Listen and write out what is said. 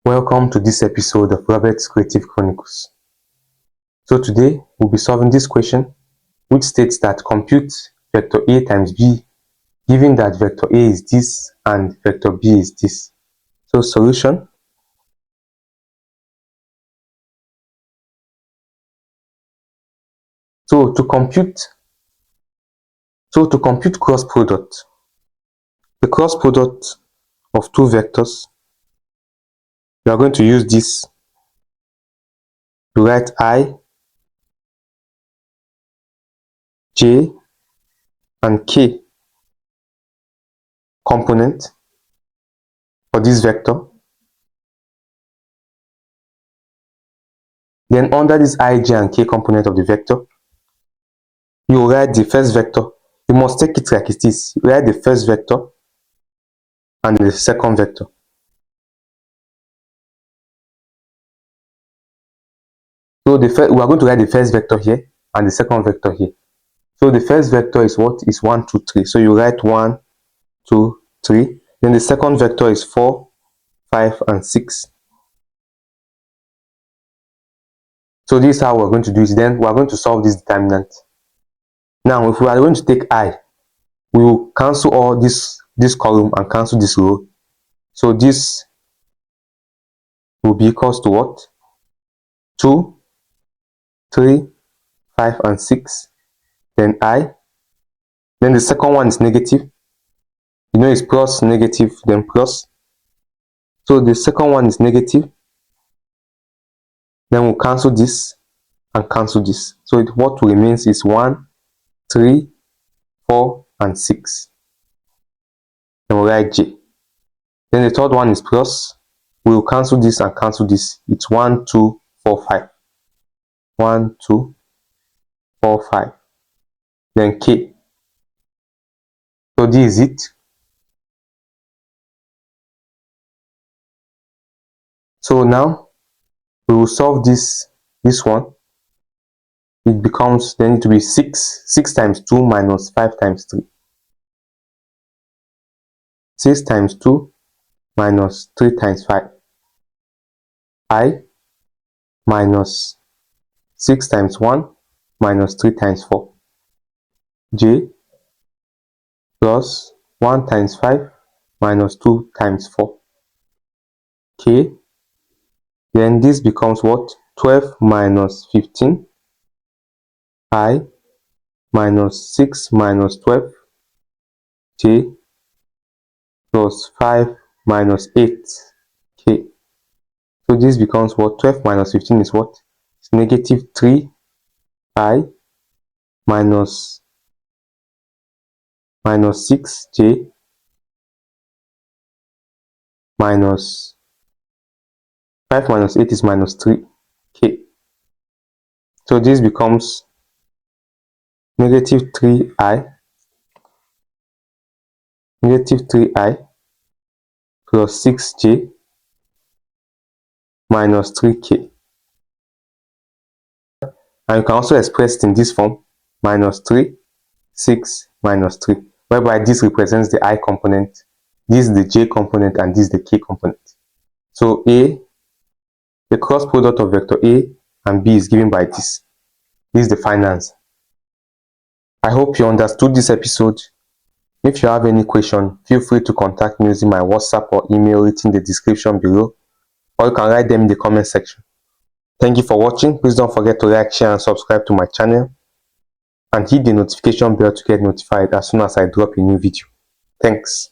Welcome to this episode of Robert's Creative Chronicles. So today we'll be solving this question, which states that compute vector A times B, given that vector A is this and vector B is this. So solution. So to compute cross product, the cross product of two vectors, we are going to use this to write I, J, and K component for this vector. Then under this I, J, and K component of the vector, you write the first vector. You must take it like it is. Write the first vector and the second vector. So we are going to write the first vector here and the second vector here. So the first vector is what? Is 1, 2, 3. So you write 1, 2, 3. Then the second vector is 4, 5, and 6. So this is how we're going to do it. Then we're going to solve this determinant. Now, if we are going to take I, we will cancel all this column and cancel this row. So this will be equals to what? 2, 3, 5, and 6. Then I. Then the second one is negative. You know it's plus, negative, then plus. So the second one is negative. Then we'll cancel this and cancel this. So what remains is 1, 3, 4, and 6. Then we'll write J. Then the third one is plus. We will cancel this and cancel this. It's 1, 2, 4, 5. 1, 2, 4, 5. Then K. So this is it. So now we will solve this one. It becomes, then it will be 6 times 2 minus 5 times 3. 6 times 2 minus 3 times 5. I minus 6 times 1 minus 3 times 4. J plus 1 times 5 minus 2 times 4. K. Then this becomes what? 12 minus 15. I minus 6 minus 12. J plus 5 minus 8. K. So this becomes what? 12 minus 15 is what? It's negative 3 I minus 6 J minus 5 minus 8 is minus 3 K. So this becomes negative 3I plus 6J minus 3K. And you can also express it in this form, minus 3, 6, minus 3, whereby this represents the I component, this is the J component, and this is the K component. So A, the cross product of vector A and B is given by this. This is the final answer. I hope you understood this episode. If you have any question, feel free to contact me using my WhatsApp or email in the description below, or you can write them in the comment section. Thank you for watching. Please don't forget to like, share, and subscribe to my channel, and hit the notification bell to get notified as soon as I drop a new video. Thanks.